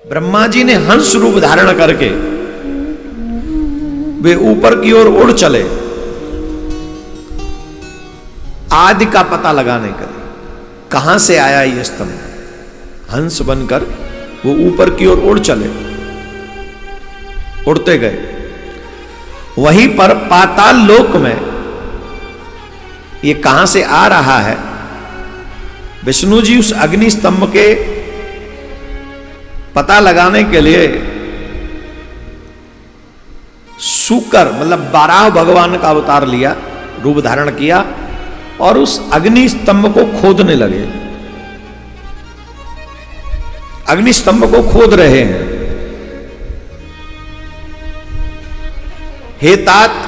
ब्रह्मा जी ने हंस रूप धारण करके वे ऊपर की ओर उड़ चले आदि का पता लगाने के लिए। कहां से आया ये स्तंभ? हंस बनकर वो ऊपर की ओर उड़ चले, उड़ते गए। वहीं पर पाताल लोक में ये कहां से आ रहा है? विष्णु जी उस अग्नि स्तंभ के पता लगाने के लिए सूकर मतलब बारह भगवान का अवतार लिया, रूप धारण किया और उस अग्नि स्तंभ को खोदने लगे। अग्नि स्तंभ को खोद रहे हैं। हे तात,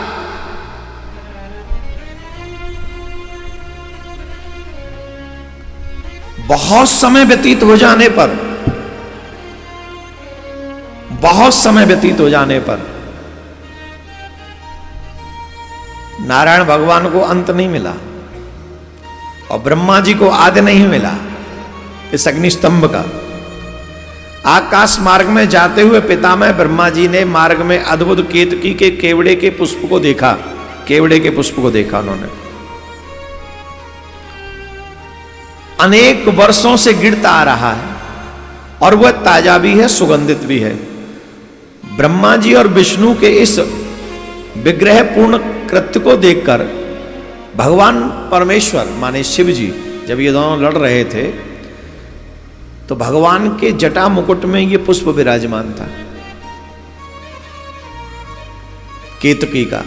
बहुत समय व्यतीत हो जाने पर, बहुत समय व्यतीत हो जाने पर नारायण भगवान को अंत नहीं मिला और ब्रह्मा जी को आदि नहीं मिला इस अग्निस्तंभ का। आकाश मार्ग में जाते हुए पितामह ब्रह्मा जी ने मार्ग में अद्भुत केतकी के केवड़े के पुष्प को देखा। केवड़े के पुष्प को देखा उन्होंने, अनेक वर्षों से गिरता आ रहा है और वह ताजा भी है, सुगंधित भी है। ब्रह्मा जी और विष्णु के इस विग्रह पूर्ण कृत्य को देखकर भगवान परमेश्वर माने शिव जी जब ये दोनों लड़ रहे थे तो भगवान के जटा मुकुट में ये पुष्प विराजमान था केतकी का।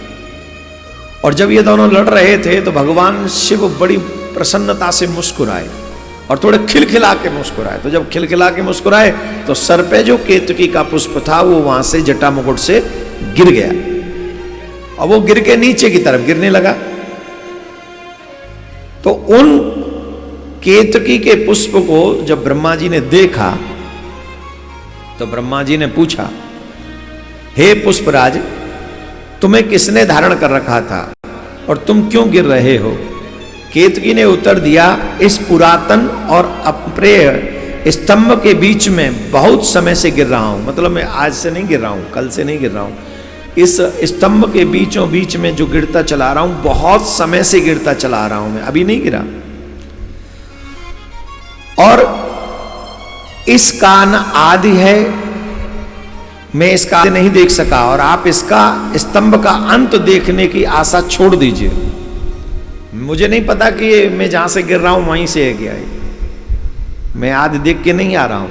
और जब ये दोनों लड़ रहे थे तो भगवान शिव बड़ी प्रसन्नता से मुस्कुराए और थोड़े खिलखिला के मुस्कुराए। तो जब खिलखिला के मुस्कुराए तो सर पे जो केतकी का पुष्प था वो वहां से जटा मुकुट से गिर गया और वो गिर के नीचे की तरफ गिरने लगा। तो उन केतकी के पुष्प को जब ब्रह्मा जी ने देखा तो ब्रह्मा जी ने पूछा, हे पुष्पराज, तुम्हें किसने धारण कर रखा था और तुम क्यों गिर रहे हो? केतकी ने उत्तर दिया, इस पुरातन और अप्रिय स्तंभ के बीच में बहुत समय से गिर रहा हूं। मतलब मैं आज से नहीं गिर रहा हूं, कल से नहीं गिर रहा हूं। इस स्तंभ के बीचों बीच में जो गिरता चला रहा हूं, बहुत समय से गिरता चला रहा हूं, मैं अभी नहीं गिरा। और इसका न आदि है, मैं इसका आदि नहीं देख सका और आप इसका स्तंभ का अंत देखने की आशा छोड़ दीजिए। मुझे नहीं पता कि ये मैं जहां से गिर रहा हूं वहीं से है गया है, मैं आदि देख के नहीं आ रहा हूं,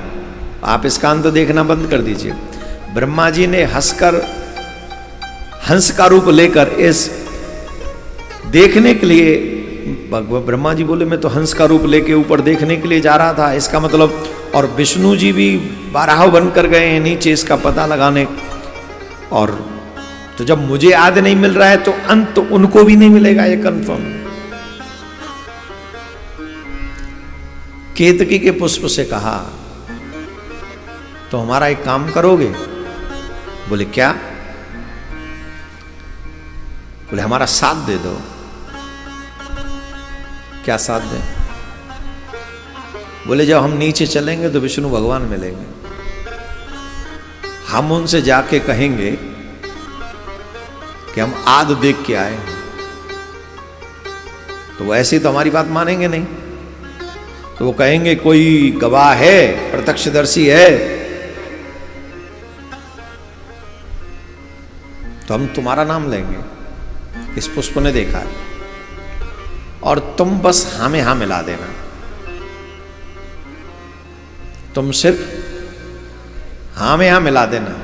आप इसका अंत देखना बंद कर दीजिए। ब्रह्मा जी ने हंसकर हंस का रूप लेकर इस देखने के लिए, ब्रह्मा जी बोले मैं तो हंस का रूप लेके ऊपर देखने के लिए जा रहा था, इसका मतलब, और विष्णु जी भी बारह बनकर गए हैं नीचे इसका पता लगाने। और तो जब मुझे आदि नहीं मिल रहा है तो अंत तो उनको भी नहीं मिलेगा, ये कंफर्म। केतकी के पुष्प से कहा, तो हमारा एक काम करोगे? बोले क्या? बोले हमारा साथ दे दो। क्या साथ दें? बोले जब हम नीचे चलेंगे तो विष्णु भगवान मिलेंगे, हम उनसे जाके कहेंगे कि हम आदि देख के आए, तो वो ऐसे ही तो हमारी बात मानेंगे नहीं। तो वो कहेंगे कोई गवाह है, प्रत्यक्षदर्शी है, तो हम तुम्हारा नाम लेंगे, इस पुष्प ने देखा है, और तुम बस हाँ में हाँ मिला देना। तुम सिर्फ हाँ में हाँ मिला देना,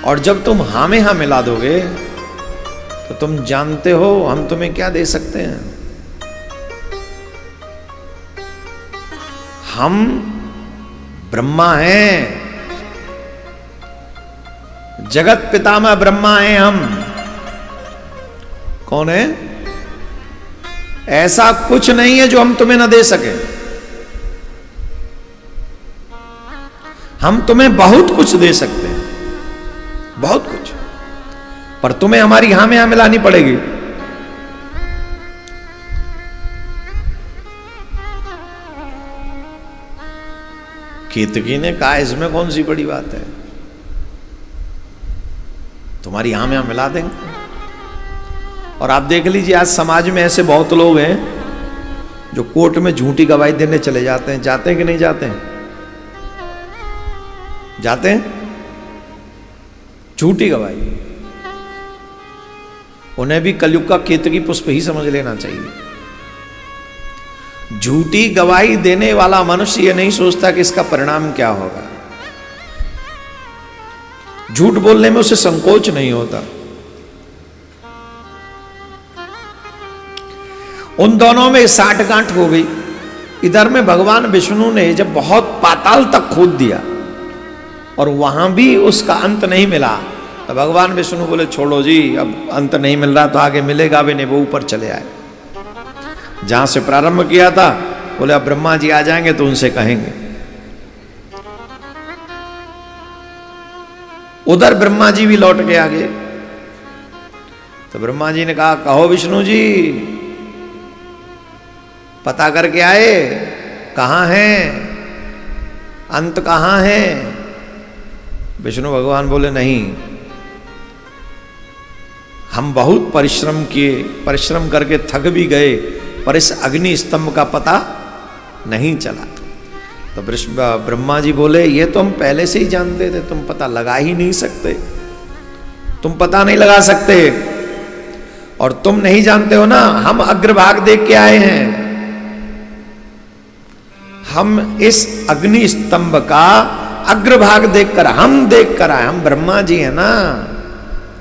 और जब तुम हाँ में हाँ मिला दोगे तो तुम जानते हो हम तुम्हें क्या दे सकते हैं। हम ब्रह्मा हैं, जगत पितामह ब्रह्मा हैं हम। कौन है? ऐसा कुछ नहीं है जो हम तुम्हें ना दे सके। हम तुम्हें बहुत कुछ दे सकते हैं, बहुत कुछ, पर तुम्हें हमारी हां में हां मिलानी पड़ेगी। केतकी ने कहा इसमें कौन सी बड़ी बात है, तुम्हारी यहां में मिला देंगे। और आप देख लीजिए आज समाज में ऐसे बहुत लोग हैं जो कोर्ट में झूठी गवाही देने चले जाते हैं। जाते हैं कि नहीं जाते हैं? जाते हैं झूठी गवाही। उन्हें भी कलयुग का केतकी पुष्प ही समझ लेना चाहिए। झूठी गवाही देने वाला मनुष्य यह नहीं सोचता कि इसका परिणाम क्या होगा। झूठ बोलने में उसे संकोच नहीं होता। उन दोनों में साठगांठ हो गई। इधर में भगवान विष्णु ने जब बहुत पाताल तक खोद दिया और वहां भी उसका अंत नहीं मिला, तो भगवान विष्णु बोले छोड़ो जी, अब अंत नहीं मिल रहा तो आगे मिलेगा भी नहीं। वो ऊपर चले आए जहां से प्रारंभ किया था। बोले अब ब्रह्मा जी आ जाएंगे तो उनसे कहेंगे। उधर ब्रह्मा जी भी लौट के आ गए। तो ब्रह्मा जी ने कहा कहो विष्णु जी, पता करके आए कहां हैं, अंत कहां है? विष्णु भगवान बोले नहीं, हम बहुत परिश्रम किए, परिश्रम करके थक भी गए, पर इस अग्नि स्तंभ का पता नहीं चला। तो ब्रह्मा जी बोले ये तो हम पहले से ही जानते थे, तुम पता लगा ही नहीं सकते, तुम पता नहीं लगा सकते। और तुम नहीं जानते हो ना, हम अग्रभाग देख के आए हैं। हम इस अग्नि स्तंभ का अग्रभाग देखकर, हम देख कर आए। हम ब्रह्मा जी हैं ना,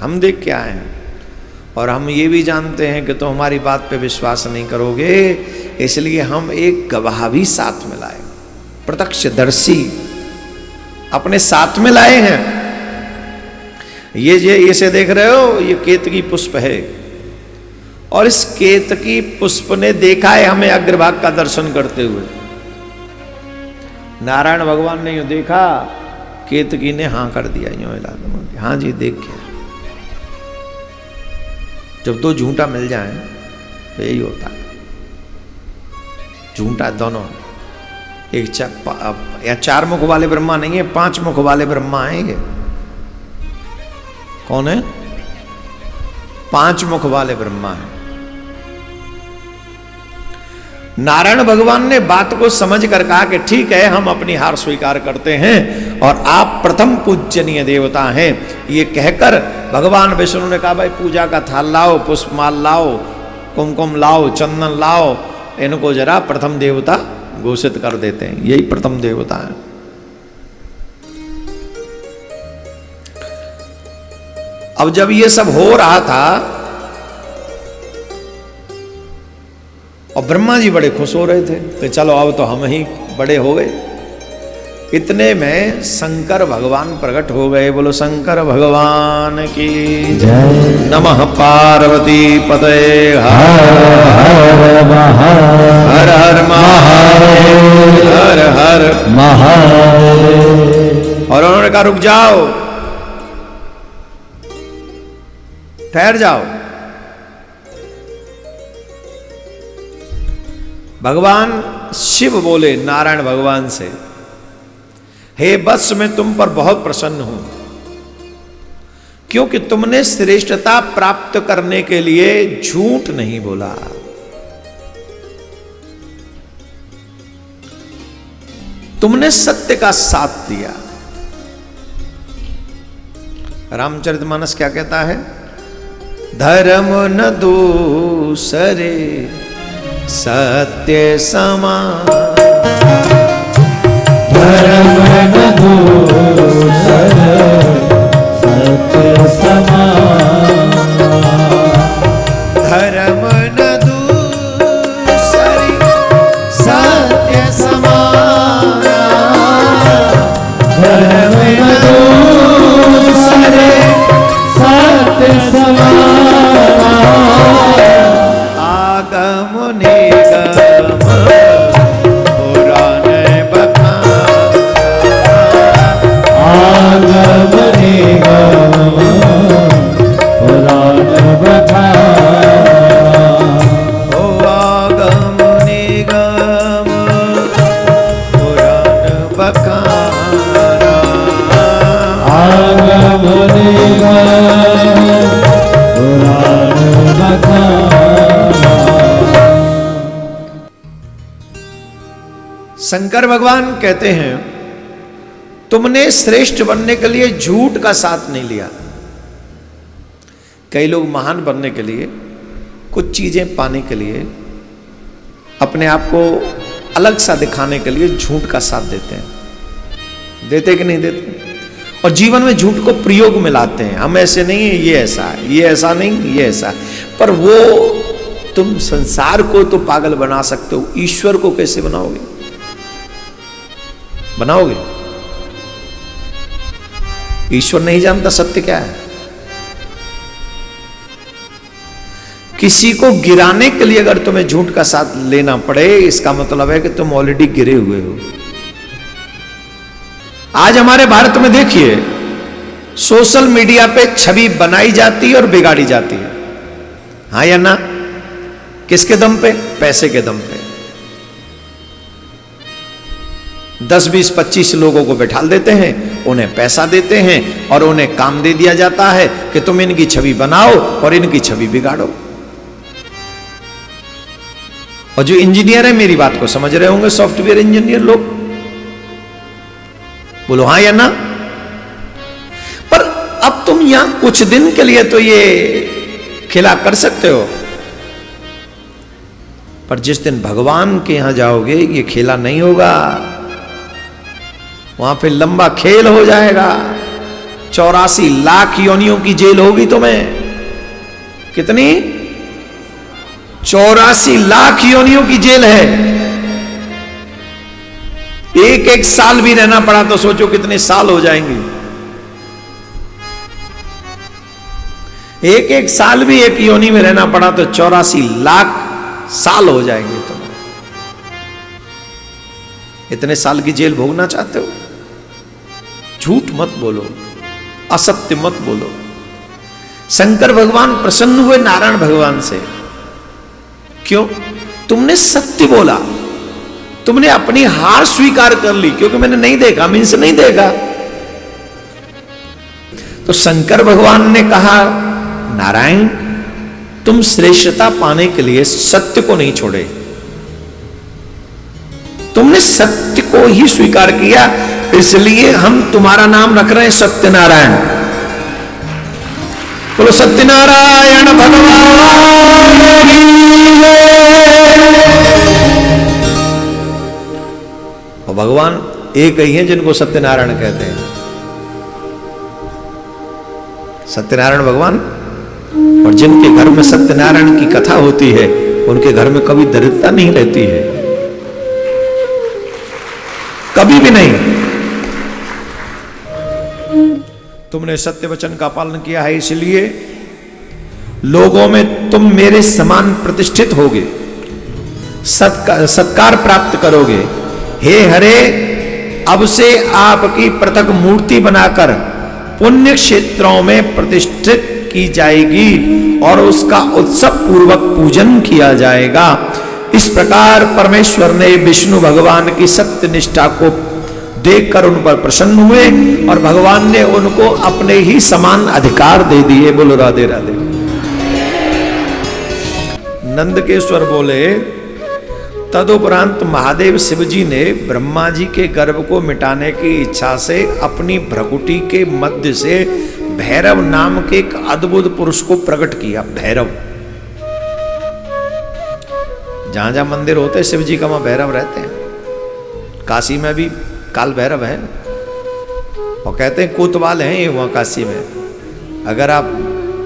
हम देख के आए हैं। और हम ये भी जानते हैं कि तुम हमारी बात पे विश्वास नहीं करोगे, इसलिए हम एक गवाह भी साथ में लाए, प्रत्यक्षदर्शी अपने साथ में लाए हैं। ये इसे देख रहे हो, ये केतकी पुष्प है। और इस केतकी पुष्प ने देखा है हमें अग्रभाग का दर्शन करते हुए। नारायण भगवान ने यूं देखा, केतकी ने हां कर दिया, यूं हिला दिया, हाँ जी देख के। जब दो झूठा मिल जाए तो यही होता है। झूठा दोनों, एक या चार मुख वाले ब्रह्मा नहीं है, 5 मुख वाले ब्रह्मा हैं। ये कौन है? 5 मुख वाले ब्रह्मा हैं। नारायण भगवान ने बात को समझ कर कहा कि ठीक है, हम अपनी हार स्वीकार करते हैं और आप प्रथम पूजनीय देवता हैं। ये कहकर भगवान विष्णु ने कहा भाई पूजा का थाल लाओ, पुष्पमाल लाओ, कुमकुम लाओ, चंदन लाओ, इनको जरा प्रथम देवता घोषित कर देते हैं। यही प्रथम देवता है। अब जब ये सब हो रहा था और ब्रह्मा जी बड़े खुश हो रहे थे कि चलो अब तो हम ही बड़े हो गए। इतने में शंकर भगवान प्रकट हो गए। बोलो शंकर भगवान की जय। नमः पार्वती पतये हर हर महादेव, हर हर महादेव। और उन्होंने कहा रुक जाओ, ठहर जाओ। भगवान शिव बोले नारायण भगवान से, हे बस मैं तुम पर बहुत प्रसन्न हूं, क्योंकि तुमने श्रेष्ठता प्राप्त करने के लिए झूठ नहीं बोला। तुमने सत्य का साथ दिया। रामचरितमानस क्या कहता है? धर्म न दूसरे सत्य समान, धर्म न दूसरे सत्य समान, धर्म न दूसरे सत्य समान, धर्म न दूसरे सत्य समान। आगम निगम पुराण बखान, आगम निगम पुराण बखान, ओ आगम निगम पुराण बखान। शंकर भगवान कहते हैं तुमने श्रेष्ठ बनने के लिए झूठ का साथ नहीं लिया। कई लोग महान बनने के लिए, कुछ चीजें पाने के लिए, अपने आप को अलग सा दिखाने के लिए झूठ का साथ देते हैं। देते कि नहीं देते? और जीवन में झूठ को प्रयोग में लाते हैं। हम ऐसे नहीं है, ये ऐसा है, ये ऐसा नहीं, ये ऐसा है। पर वो तुम संसार को तो पागल बना सकते हो, ईश्वर को कैसे बनाओगे? बनाओगे? ईश्वर नहीं जानता सत्य क्या है। किसी को गिराने के लिए अगर तुम्हें झूठ का साथ लेना पड़े, इसका मतलब है कि तुम ऑलरेडी गिरे हुए हो। आज हमारे भारत में देखिए, सोशल मीडिया पे छवि बनाई जाती है और बिगाड़ी जाती है। हाँ या ना? किसके दम पे? पैसे के दम पे। 10, 20, 25 लोगों को बैठा देते हैं, उन्हें पैसा देते हैं और उन्हें काम दे दिया जाता है कि तुम इनकी छवि बनाओ और इनकी छवि बिगाड़ो। और जो इंजीनियर है, मेरी बात को समझ रहे होंगे, सॉफ्टवेयर इंजीनियर लोग, बोलो हाँ या ना? पर अब तुम यहां कुछ दिन के लिए तो ये खेला कर सकते हो, पर जिस दिन भगवान के यहां जाओगे ये खेला नहीं होगा। वहां पे लंबा खेल हो जाएगा। 84 लाख योनियों की जेल होगी तुम्हें। कितनी? 84 लाख योनियों की जेल है। एक साल भी रहना पड़ा तो सोचो कितने साल हो जाएंगे। एक साल भी एक योनि में रहना पड़ा तो 84 लाख साल हो जाएंगे तुम्हें। इतने साल की जेल भोगना चाहते हो? झूठ मत बोलो, असत्य मत बोलो। शंकर भगवान प्रसन्न हुए नारायण भगवान से। क्यों? तुमने सत्य बोला, तुमने अपनी हार स्वीकार कर ली। क्योंकि मैंने नहीं देखा, मीन्स नहीं देखा। तो शंकर भगवान ने कहा, नारायण तुम श्रेष्ठता पाने के लिए सत्य को नहीं छोड़े, तुमने सत्य को ही स्वीकार किया, इसलिए हम तुम्हारा नाम रख रहे हैं सत्यनारायण। बोलो सत्यनारायण भगवान की जय। और भगवान एक ही हैं जिनको सत्यनारायण कहते हैं, सत्यनारायण भगवान। और जिनके घर में सत्यनारायण की कथा होती है, उनके घर में कभी दरिद्रता नहीं रहती है, कभी भी नहीं। तुमने सत्य वचन का पालन किया है, इसलिए लोगों में तुम मेरे समान प्रतिष्ठित होगे, सत्कार प्राप्त करोगे। हे हरे, अब से आपकी पृथक मूर्ति बनाकर पुण्य क्षेत्रों में प्रतिष्ठित की जाएगी और उसका उत्सव पूर्वक पूजन किया जाएगा। इस प्रकार परमेश्वर ने विष्णु भगवान की सत्य निष्ठा को देखकर उन पर प्रसन्न हुए और भगवान ने उनको अपने ही समान अधिकार दे दिए। बोलो राधे राधे। नंदकेश्वर बोले, तदुपरांत महादेव शिव जी ने ब्रह्मा जी के गर्भ को मिटाने की इच्छा से अपनी भ्रकुटी के मध्य से भैरव नाम के एक अद्भुत पुरुष को प्रकट किया। भैरव, जहां जहां मंदिर होते हैं शिव जी का, वहां भैरव रहते हैं। काशी में भी काल भैरव है और कहते हैं कोतवाल हैं ये वहां काशी में। अगर आप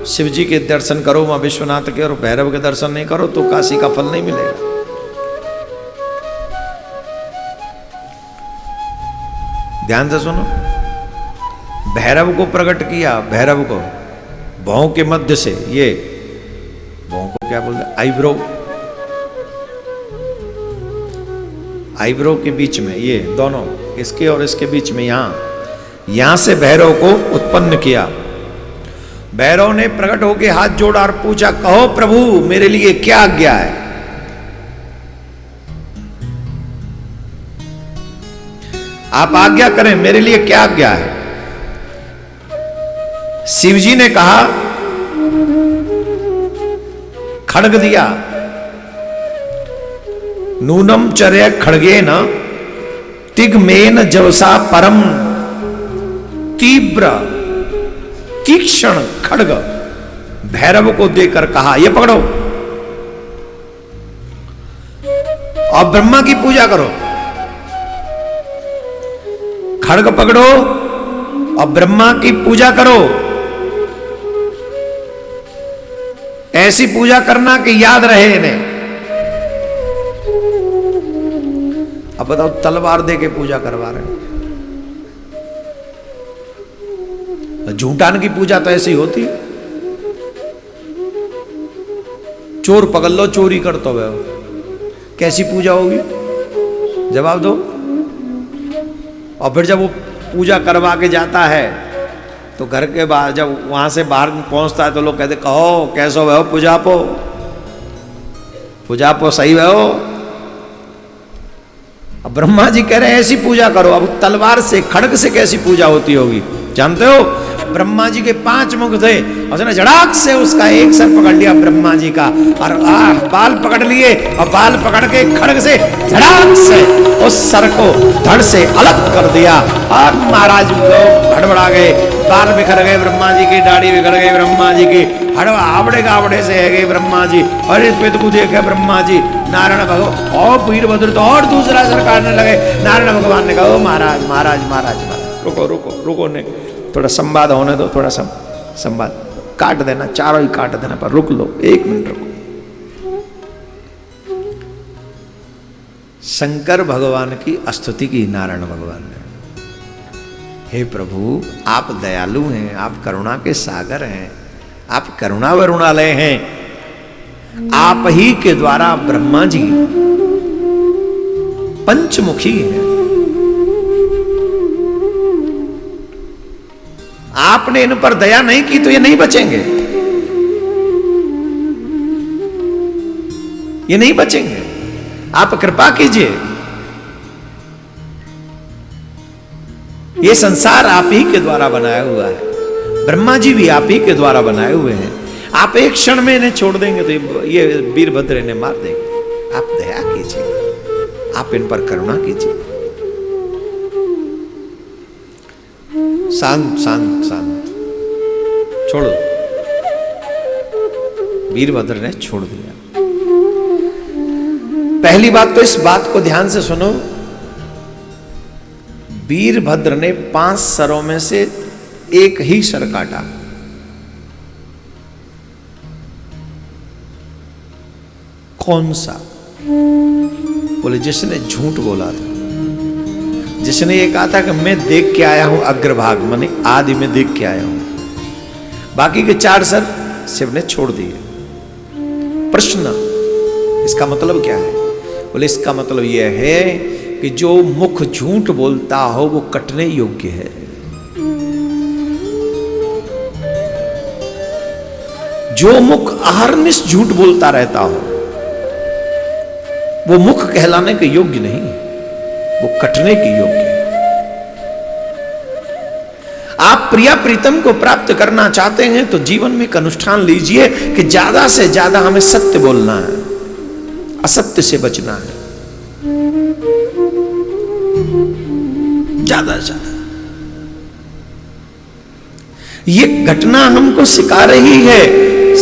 शिव जी के दर्शन करो वहां विश्वनाथ के और भैरव के दर्शन नहीं करो तो काशी का फल नहीं मिलेगा। ध्यान से सुनो, भैरव को प्रकट किया, भैरव को भौं के मध्य से, ये भौं को क्या बोलते हैं, आईब्रो के बीच में, ये दोनों, इसके और इसके बीच में, यहां से भैरव को उत्पन्न किया। भैरव ने प्रकट होकर हाथ जोड़ा और पूछा, कहो प्रभु मेरे लिए क्या आज्ञा है। आप आज्ञा करें, मेरे लिए क्या आज्ञा है। शिव जी ने कहा, खड्ग दिया। नूनम चर्य खड्गेन तिग्मेन जवसा परम तीव्र तीक्ष्ण खड्ग भैरव को देकर कहा, ये पकड़ो और ब्रह्मा की पूजा करो। खड्ग पकड़ो और ब्रह्मा की पूजा करो। ऐसी पूजा करना कि याद रहे इन्हें। अब बताओ, तलवार दे के पूजा करवा रहे हैं। झूठान की पूजा तो ऐसी होती है, चोर पकड़ लो चोरी करते हुए, कैसी पूजा होगी? जवाब दो। और फिर जब वो पूजा करवा के जाता है तो घर के बाहर, जब वहां से बाहर पहुंचता है तो लोग कहते, कहो कैसो हो पूजा पो सही हो। अब ब्रह्मा जी कह रहे हैं ऐसी पूजा करो। अब तलवार से, खड्ग से कैसी पूजा होती होगी? जानते हो, ब्रह्मा जी के 5 मुख थे, उसने झड़ाक से उसका एक सर पकड़ लिया ब्रह्मा जी का, और बाल पकड़ लिए, और बाल पकड़ के खड्ग से झड़ाक से उस सर को धड़ से अलग कर दिया। और महाराज लोग हड़बड़ा गए, बाल बिखर गए ब्रह्मा जी की, दाढ़ी बिखर गई ब्रह्मा जी की, आवड़े गावड़े से है गए ब्रह्मा जी। और इस पे तो देखे ब्रह्मा जी, नारायण भगवान और वीरभद्र तो और दूसरा सर काटने लगे। नारायण भगवान ने कहा, महाराज महाराज महाराज महाराज रुको रुको रुको, ने थोड़ा संवाद होने दो, थोड़ा संवाद काट देना, चारों ही काट देना, पर रुक लो, 1 मिनट रुको। शंकर भगवान की स्तुति की नारायण भगवान ने, हे प्रभु आप दयालु हैं, आप करुणा के सागर हैं, आप करुणा वरुणालय हैं। आप ही के द्वारा ब्रह्मा जी पंचमुखी हैं। आपने इन पर दया नहीं की तो ये नहीं बचेंगे, ये नहीं बचेंगे। आप कृपा कीजिए। ये संसार आप ही के द्वारा बनाया हुआ है, ब्रह्मा जी भी आप ही के द्वारा बनाए हुए हैं। आप एक क्षण में इन्हें छोड़ देंगे तो ये वीरभद्र इन्हें मार देंगे। आप दया कीजिए, आप इन पर करुणा कीजिए। शांत शांत शांत, छोड़ो। वीरभद्र ने छोड़ दिया। पहली बात तो इस बात को ध्यान से सुनो, वीरभद्र ने 5 सरों में से एक ही सर काटा। कौन सा? बोले जिसने झूठ बोला था, जिसने ये कहा था कि मैं देख के आया हूं अग्रभाग, माने आदि में देख के आया हूं। बाकी के 4 सर शिव ने छोड़ दिए। प्रश्न, इसका मतलब क्या है? बोले इसका मतलब यह है कि जो मुख झूठ बोलता हो वो कटने योग्य है। जो मुख अहर्निश झूठ बोलता रहता हो वो मुख कहलाने के योग्य नहीं, वो कटने के योग्य है। आप प्रिया प्रीतम को प्राप्त करना चाहते हैं तो जीवन में एक अनुष्ठान लीजिए कि ज्यादा से ज्यादा हमें सत्य बोलना है, असत्य से बचना है, ज्यादा से ज्यादा। ये घटना हमको सिखा रही है।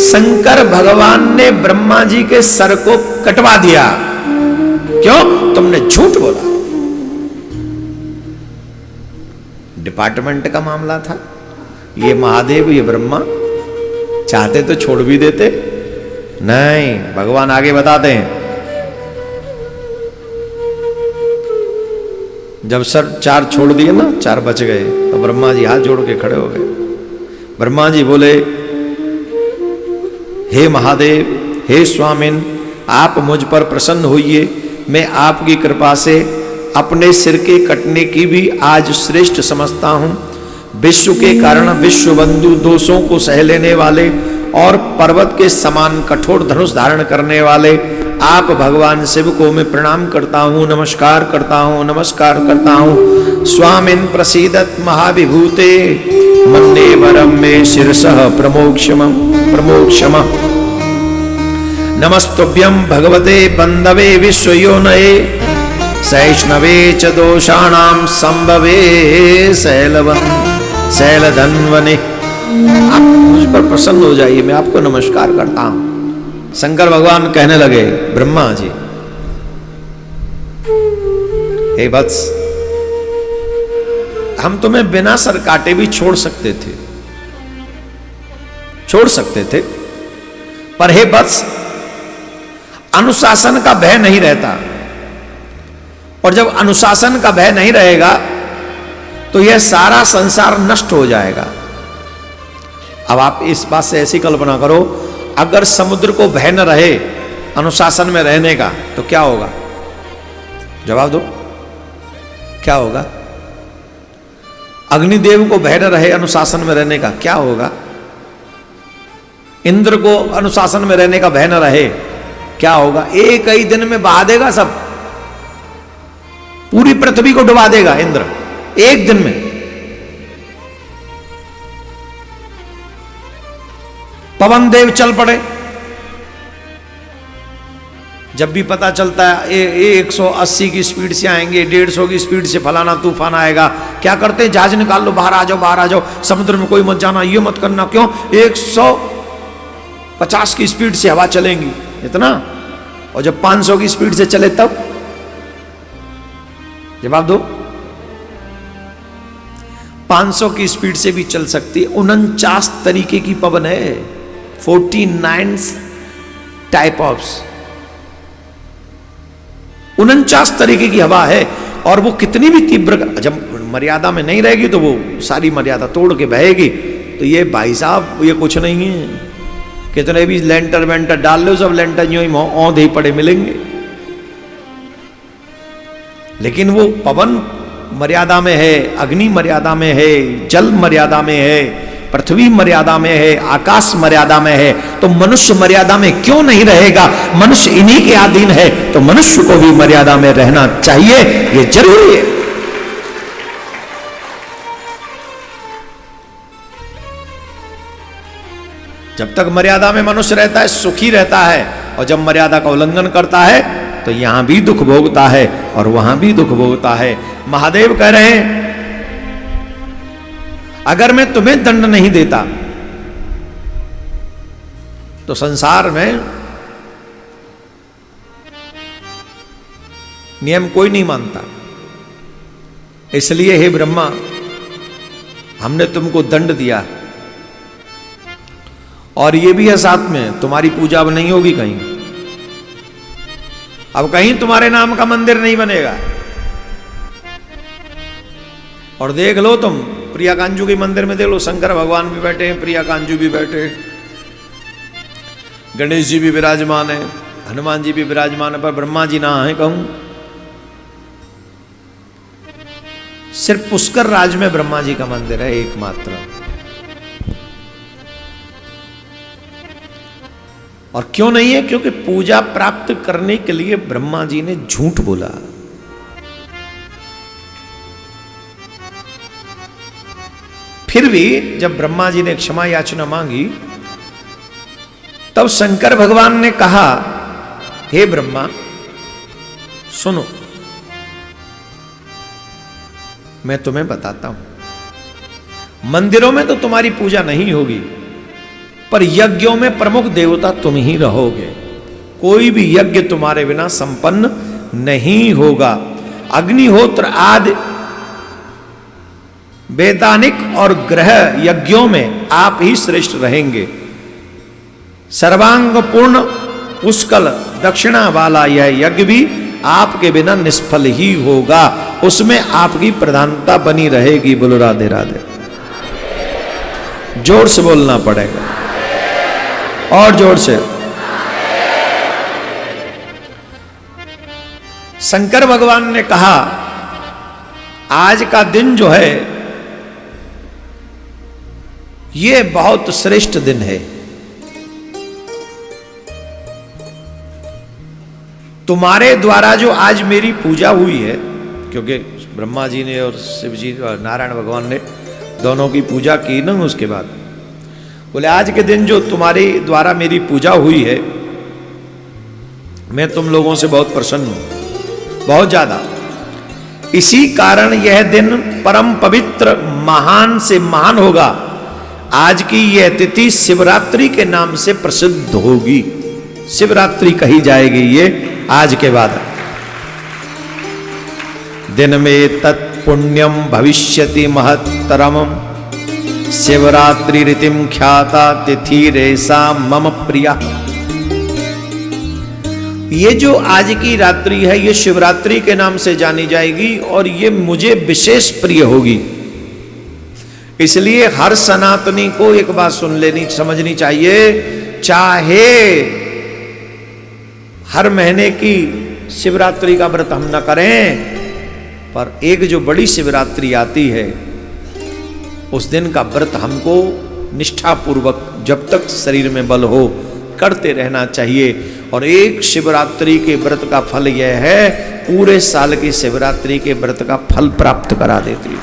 शंकर भगवान ने ब्रह्मा जी के सर को कटवा दिया। क्यों? तुमने झूठ बोला। डिपार्टमेंट का मामला था। ये महादेव, ये ब्रह्मा चाहते तो छोड़ भी देते, नहीं, भगवान आगे बताते हैं। जब सर 4 छोड़ दिए ना, 4 बच गए, तो ब्रह्मा जी हाथ जोड़ के खड़े हो गए। ब्रह्मा जी बोले, हे महादेव, हे स्वामिन, आप मुझ पर प्रसन्न होइए। मैं आपकी कृपा से अपने सिर के कटने की भी आज श्रेष्ठ समझता हूं। विश्व के कारण विश्व बंधु दोषों को सह लेने वाले और पर्वत के समान कठोर धनुष धारण करने वाले आप भगवान शिव को मैं प्रणाम करता हूं, नमस्कार करता हूं, नमस्कार करता हूं। स्वामिन प्रसीदत महाविभूते मन्ने वरम में शिरसः प्रमोक्षम नमस्तुभ्यं भगवते बंधवे विश्वयोनये सैष्णवे च दोषाणाम संभवे शैलधन्वने। आप मुझ पर प्रसन्न हो जाइए, मैं आपको नमस्कार करता हूं। शंकर भगवान कहने लगे, ब्रह्मा जी, हे वत्स, हम तुम्हें बिना सर काटे भी छोड़ सकते थे, पर हे वत्स, अनुशासन का भय नहीं रहता, और जब अनुशासन का भय नहीं रहेगा तो यह सारा संसार नष्ट हो जाएगा। अब आप इस बात से ऐसी कल्पना करो, अगर समुद्र को भय न रहे अनुशासन में रहने का तो क्या होगा? जवाब दो, क्या होगा? अग्निदेव को भय न रहे अनुशासन में रहने का, क्या होगा? इंद्र को अनुशासन में रहने का भय न रहे, क्या होगा? एक ही दिन में बहा देगा सब, पूरी पृथ्वी को डुबा देगा इंद्र एक दिन में। पवन देव चल पड़े, जब भी पता चलता है 180 की स्पीड से आएंगे, 150 की स्पीड से फलाना तूफान आएगा, क्या करते हैं? जहाज निकाल लो, बाहर आ जाओ, समुद्र में कोई मत जाना, ये मत करना। क्यों? 150 की स्पीड से हवा चलेंगी, इतना। और जब 500 की स्पीड से चले तब? जवाब दो। 500 की स्पीड से भी चल सकती है। 49 तरीके की पवन है, 49 टाइप ऑफ, 49 तरीके की हवा है, और वो कितनी भी तीव्र, जब मर्यादा में नहीं रहेगी तो वो सारी मर्यादा तोड़ के बहेगी। तो ये भाई साहब, ये कुछ नहीं है, कितने भी लेंटर वेंटर डाल लो, सब लेंटर यूं ही औंधे ही पड़े मिलेंगे। लेकिन वो पवन मर्यादा में है, अग्नि मर्यादा में है, जल मर्यादा में है, पृथ्वी मर्यादा में है, आकाश मर्यादा में है, तो मनुष्य मर्यादा में क्यों नहीं रहेगा? मनुष्य इन्हीं के अधीन है, तो मनुष्य को भी मर्यादा में रहना चाहिए, ये जरूरी है। जब तक मर्यादा में मनुष्य रहता है सुखी रहता है, और जब मर्यादा का उल्लंघन करता है तो यहां भी दुख भोगता है और वहां भी दुख भोगता है। महादेव कह रहे हैं, अगर मैं तुम्हें दंड नहीं देता तो संसार में नियम कोई नहीं मानता। इसलिए हे ब्रह्मा, हमने तुमको दंड दिया, और ये भी है साथ में तुम्हारी पूजा अब नहीं होगी कहीं, अब कहीं तुम्हारे नाम का मंदिर नहीं बनेगा। और देख लो तुम, प्रिया कांजू के मंदिर में देख लो, शंकर भगवान भी बैठे हैं, प्रिया कांजू भी बैठे हैं, गणेश जी भी विराजमान है, हनुमान जी भी विराजमान है, पर ब्रह्मा जी ना है कहूं। सिर्फ पुष्कर राज में ब्रह्मा जी का मंदिर है एकमात्र। और क्यों नहीं है? क्योंकि पूजा प्राप्त करने के लिए ब्रह्मा जी ने झूठ बोला। फिर भी जब ब्रह्मा जी ने क्षमा याचना मांगी, तब शंकर भगवान ने कहा, हे ब्रह्मा सुनो, मैं तुम्हें बताता हूं, मंदिरों में तो तुम्हारी पूजा नहीं होगी, पर यज्ञों में प्रमुख देवता तुम ही रहोगे। कोई भी यज्ञ तुम्हारे बिना संपन्न नहीं होगा। अग्निहोत्र आदि वैदानिक और ग्रह यज्ञों में आप ही श्रेष्ठ रहेंगे। सर्वांग पूर्ण पुष्कल दक्षिणा वाला यह यज्ञ भी आपके बिना निष्फल ही होगा, उसमें आपकी प्रधानता बनी रहेगी। बोलो राधे राधे। जोर से बोलना पड़ेगा, और जोर से। शंकर भगवान ने कहा, आज का दिन जो है ये बहुत श्रेष्ठ दिन है। तुम्हारे द्वारा जो आज मेरी पूजा हुई है, क्योंकि ब्रह्मा जी ने और शिव जी और नारायण भगवान ने दोनों की पूजा की ना, उसके बाद बोले आज के दिन जो तुम्हारे द्वारा मेरी पूजा हुई है, मैं तुम लोगों से बहुत प्रसन्न हूं, बहुत ज्यादा। इसी कारण यह दिन परम पवित्र महान से महान होगा। आज की यह तिथि शिवरात्रि के नाम से प्रसिद्ध होगी, शिवरात्रि कही जाएगी ये आज के बाद। दिन में तत्पुण्यम भविष्यति महत्तरम, शिवरात्रि रीतिम ख्याता तिथि रेसा मम प्रिया। ये जो आज की रात्रि है ये शिवरात्रि के नाम से जानी जाएगी और ये मुझे विशेष प्रिय होगी। इसलिए हर सनातनी को एक बात सुन लेनी समझनी चाहिए, चाहे हर महीने की शिवरात्रि का व्रत हम न करें, पर एक जो बड़ी शिवरात्रि आती है उस दिन का व्रत हमको निष्ठापूर्वक जब तक शरीर में बल हो करते रहना चाहिए। और एक शिवरात्रि के व्रत का फल यह है, पूरे साल की शिवरात्रि के व्रत का फल प्राप्त करा देती है।